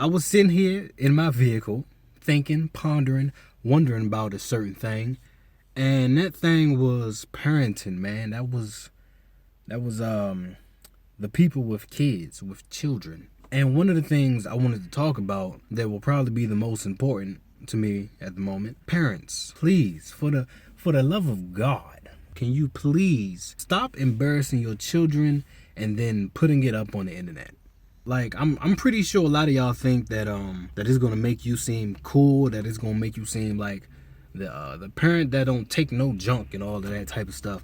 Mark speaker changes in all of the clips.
Speaker 1: I was sitting here in my vehicle, thinking, pondering, wondering about a certain thing, and that thing was parenting, man. That was the people with kids, with children. And one of the things I wanted to talk about that will probably be the most important to me at the moment, parents, please, for the love of God, can you please stop embarrassing your children and then putting it up on the internet? Like, I'm pretty sure a lot of y'all think that that it's gonna make you seem cool, that it's gonna make you seem like the parent that don't take no junk and all of that type of stuff.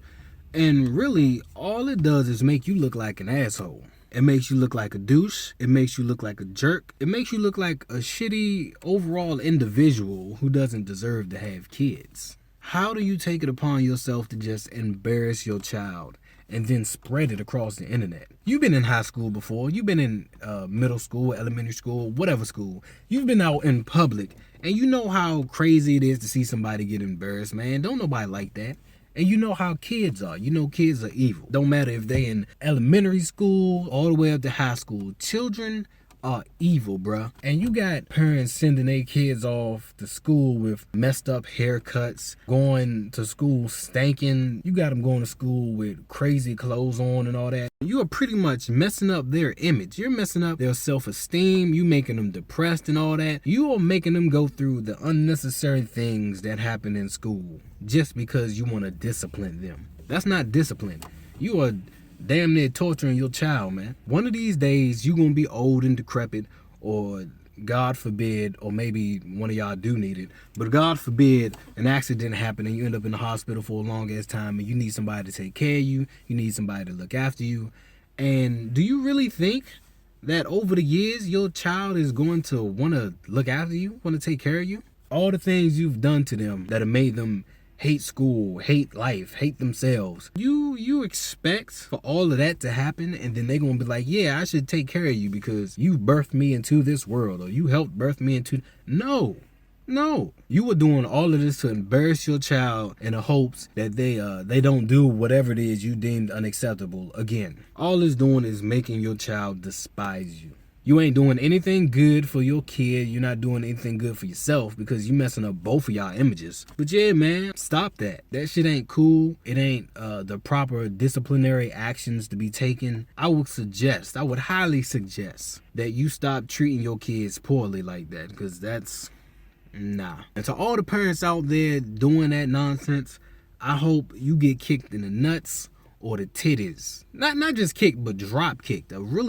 Speaker 1: And really, all it does is make you look like an asshole. It makes you look like a douche. It makes you look like a jerk. It makes you look like a shitty overall individual who doesn't deserve to have kids. How do you take it upon yourself to just embarrass your child and then spread it across the internet? You've been in high school before. You've been in middle school, elementary school, whatever school. You've been out in public, and you know how crazy it is to see somebody get embarrassed, man. Don't nobody like that. And you know how kids are. You know kids are evil. Don't matter if they in elementary school all the way up to high school. Children are evil, bruh. And you got parents sending their kids off to school with messed up haircuts, going to school stinking. You got them going to school with crazy clothes on and all that. You are pretty much messing up their image. You're messing up their self-esteem. You making them depressed and all that. You are making them go through the unnecessary things that happen in school just because you want to discipline them. That's not discipline. You are damn near torturing your child, man. One of these days, you're going to be old and decrepit, or God forbid, or maybe one of y'all do need it, but God forbid an accident happen and you end up in the hospital for a long ass time and you need somebody to take care of you. You need somebody to look after you. And do you really think that over the years, your child is going to want to look after you, want to take care of you? All the things you've done to them that have made them hate school, hate life, hate themselves. You expect for all of that to happen, and then they're gonna be like, yeah, I should take care of you because you birthed me into this world, or you helped birth me into... No. You were doing all of this to embarrass your child in the hopes that they don't do whatever it is you deemed unacceptable again. All it's doing is making your child despise you. You ain't doing anything good for your kid. You're not doing anything good for yourself because you messing up both of y'all images. But yeah, man, stop that. That shit ain't cool. It ain't the proper disciplinary actions to be taken. I would highly suggest that you stop treating your kids poorly like that, because that's... nah. And to all the parents out there doing that nonsense, I hope you get kicked in the nuts or the titties. Not just kicked, but drop kicked. A really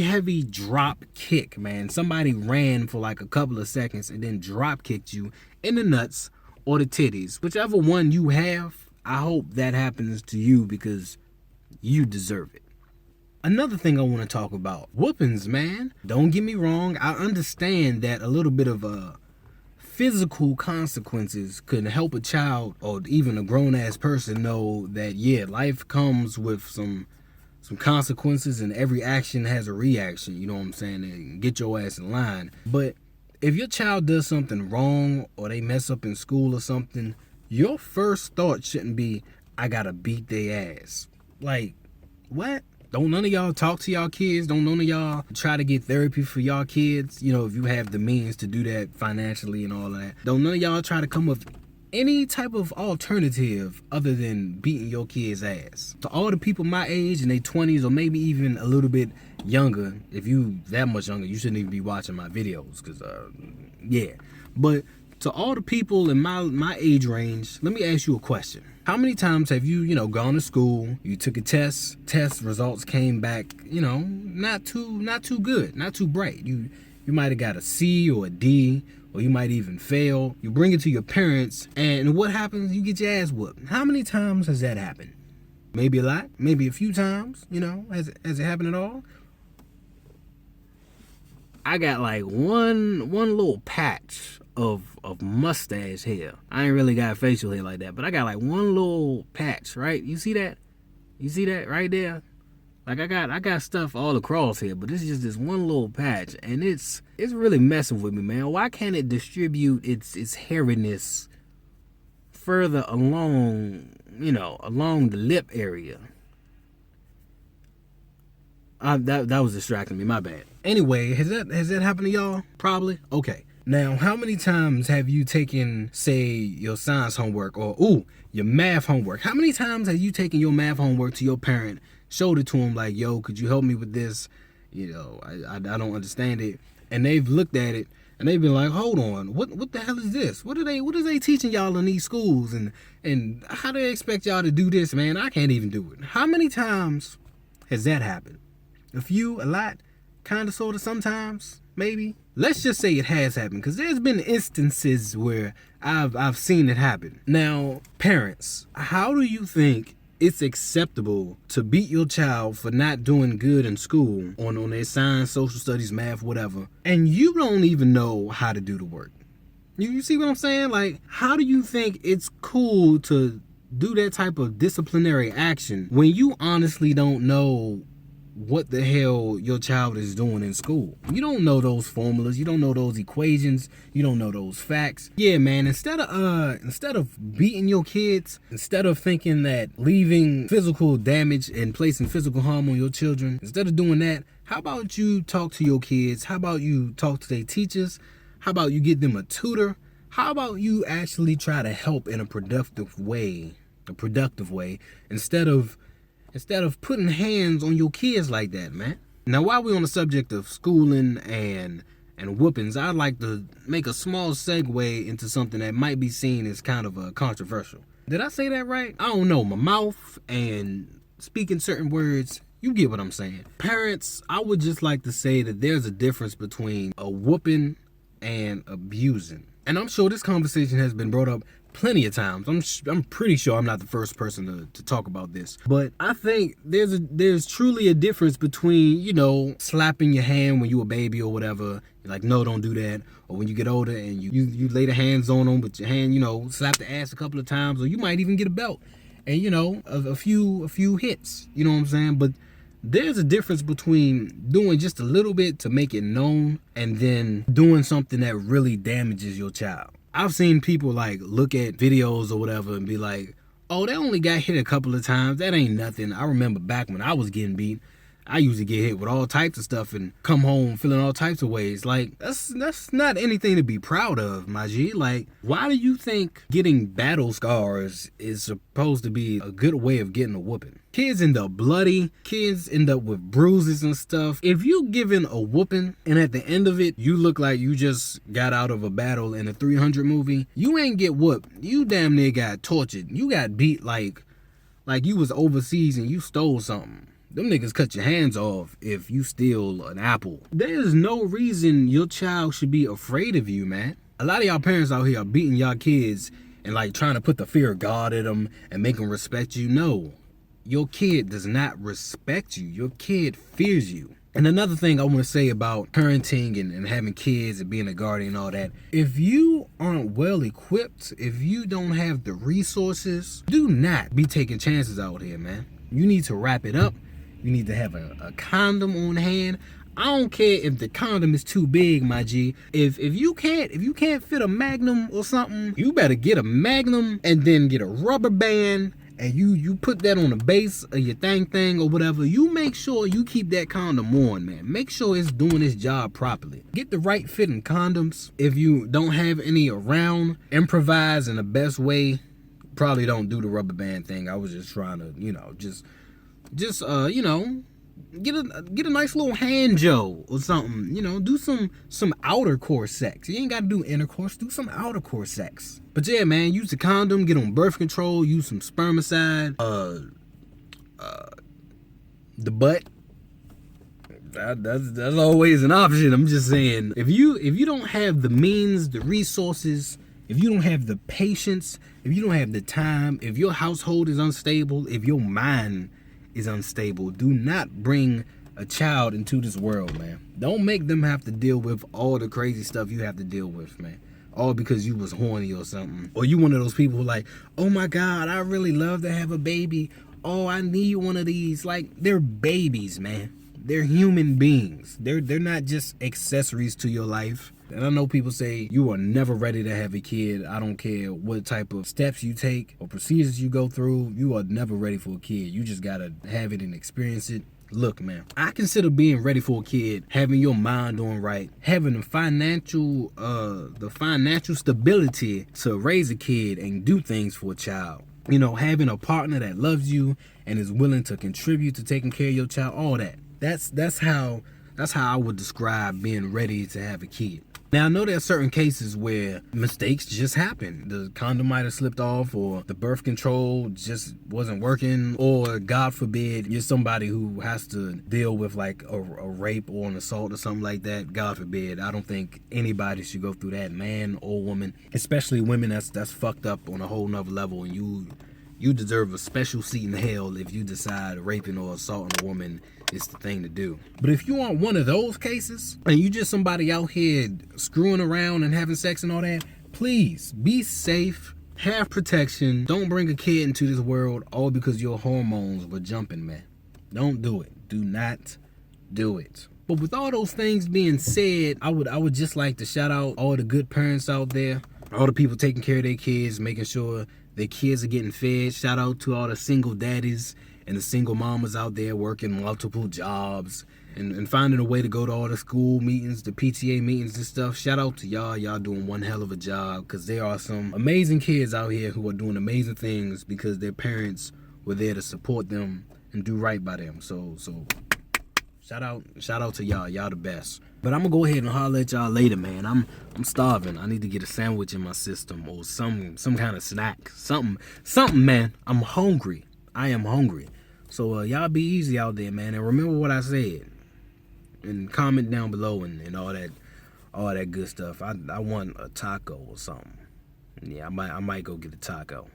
Speaker 1: heavy drop kick, man. Somebody ran for like a couple of seconds and then drop kicked you in the nuts or the titties. Whichever one you have, I hope that happens to you because you deserve it. Another thing I want to talk about, whoopings, man. Don't get me wrong. I understand that a little bit of physical consequences could help a child or even a grown-ass person know that, yeah, life comes with some consequences, and every action has a reaction, you know what I'm saying, and get your ass in line. But if your child does something wrong or they mess up in school or something, your first thought shouldn't be, I gotta beat their ass. Like, what? Don't none of y'all talk to y'all kids? Don't none of y'all try to get therapy for y'all kids? You know, if you have the means to do that financially and all of that. Don't none of y'all try to come up with any type of alternative other than beating your kid's ass? To all the people my age in their 20s or maybe even a little bit younger, if you that much younger, you shouldn't even be watching my videos, because yeah. But to all the people in my age range, let me ask you a question. How many times have you gone to school, you took a test results came back, not too good, not too bright. You might have got a C or a D, or you might even fail. You bring it to your parents, and what happens? You get your ass whooped. How many times has that happened? Maybe a lot, maybe a few times, has it happened at all? I got like one little patch of mustache hair. I ain't really got facial hair like that, but I got like one little patch, right? You see that? You see that right there? Like I got stuff all across here, but this is just this one little patch, and it's really messing with me, man. Why can't it distribute its hairiness further along, along the lip area? That was distracting me. My bad. Anyway, has that happened to y'all? Probably. Okay. Now, how many times have you taken, say, your science homework or your math homework? How many times have you taken your math homework to your parent, showed it to him like, yo, could you help me with this? You know, I don't understand it. And they've looked at it and they've been like, hold on, what the hell is this? What are they teaching y'all in these schools? And how do they expect y'all to do this, man? I can't even do it. How many times has that happened? A few, a lot, kind of, sort of, sometimes, maybe. Let's just say it has happened, because there's been instances where I've seen it happen. Now, parents, how do you think it's acceptable to beat your child for not doing good in school on their science, social studies, math, whatever, and you don't even know how to do the work? You see what I'm saying? Like, how do you think it's cool to do that type of disciplinary action when you honestly don't know what the hell your child is doing in school? You don't know those formulas, you don't know those equations, you don't know those facts. Yeah, man, instead of beating your kids, instead of thinking that leaving physical damage and placing physical harm on your children, instead of doing that, how about you talk to your kids? How about you talk to their teachers? How about you get them a tutor? How about you actually try to help in a productive way, instead of putting hands on your kids like that, man. Now, while we're on the subject of schooling and whoopings, I'd like to make a small segue into something that might be seen as kind of controversial. Did I say that right? I don't know. My mouth and speaking certain words, you get what I'm saying. Parents, I would just like to say that there's a difference between a whooping and abusing. And I'm sure this conversation has been brought up plenty of times. I'm pretty sure I'm not the first person to talk about this, but I think there's truly a difference between, you know, slapping your hand when you a baby or whatever. You're like, no, don't do that. Or when you get older and you lay the hands on them with your hand, you know, slap the ass a couple of times, or you might even get a belt and, you know, a few hits. You know what I'm saying? But there's a difference between doing just a little bit to make it known and then doing something that really damages your child. I've seen people like look at videos or whatever and be like, oh, they only got hit a couple of times. That ain't nothing. I remember back when I was getting beat, I used to get hit with all types of stuff and come home feeling all types of ways. Like, that's not anything to be proud of, my G. Like, why do you think getting battle scars is supposed to be a good way of getting a whooping? Kids end up bloody. Kids end up with bruises and stuff. If you giving a whooping and at the end of it, you look like you just got out of a battle in a 300 movie, you ain't get whooped. You damn near got tortured. You got beat like you was overseas and you stole something. Them niggas cut your hands off if you steal an apple. There's no reason your child should be afraid of you, man. A lot of y'all parents out here are beating y'all kids and like trying to put the fear of God in them and make them respect you. No, your kid does not respect you. Your kid fears you. And another thing I want to say about parenting and having kids and being a guardian and all that, if you aren't well equipped, if you don't have the resources, do not be taking chances out here, man. You need to wrap it up. You need to have a condom on hand. I don't care if the condom is too big, my G. If you can't fit a Magnum or something, you better get a Magnum and then get a rubber band and you put that on the base of your thing or whatever. You make sure you keep that condom on, man. Make sure it's doing its job properly. Get the right fitting condoms. If you don't have any around, improvise in the best way. Probably don't do the rubber band thing. I was just trying to, you know, just get a nice little hand joe or something. You know, do some outer core sex. You ain't got to do intercourse. Do some outer core sex. But yeah, man, use the condom. Get on birth control. Use some spermicide. The butt. That's always an option. I'm just saying, if you don't have the means, the resources, if you don't have the patience, if you don't have the time, if your household is unstable, if your mind is unstable, do not bring a child into this world, man. Don't make them have to deal with all the crazy stuff you have to deal with, man. All because you was horny or something. Or you one of those people who like, oh my God, I really love to have a baby. Oh, I need one of these. Like, they're babies, man. They're human beings. They're not just accessories to your life. And I know people say you are never ready to have a kid. I don't care what type of steps you take or procedures you go through. You are never ready for a kid. You just got to have it and experience it. Look, man, I consider being ready for a kid, having your mind on right, having the financial stability to raise a kid and do things for a child. You know, having a partner that loves you and is willing to contribute to taking care of your child, all that. That's how I would describe being ready to have a kid. Now, I know there are certain cases where mistakes just happen. The condom might have slipped off, or the birth control just wasn't working, or God forbid, you're somebody who has to deal with like a rape or an assault or something like that. God forbid. I don't think anybody should go through that, man or woman, especially women. That's fucked up on a whole nother level, and you deserve a special seat in hell if you decide raping or assaulting a woman is the thing to do. But if you aren't one of those cases, and you just somebody out here screwing around and having sex and all that, please be safe, have protection. Don't bring a kid into this world all because your hormones were jumping, man. Don't do it. Do not do it. But with all those things being said, I would just like to shout out all the good parents out there, all the people taking care of their kids, making sure their kids are getting fed. Shout out to all the single daddies and the single mamas out there working multiple jobs and finding a way to go to all the school meetings, the PTA meetings and stuff. Shout out to y'all. Y'all doing one hell of a job, because there are some amazing kids out here who are doing amazing things because their parents were there to support them and do right by them. So shout out to y'all. Y'all the best. But I'm gonna go ahead and holler at y'all later, man. I'm starving. I need to get a sandwich in my system or some kind of snack. Something, man. I'm hungry. I am hungry. So y'all be easy out there, man. And remember what I said. And comment down below and all that good stuff. I want a taco or something. Yeah, I might go get a taco.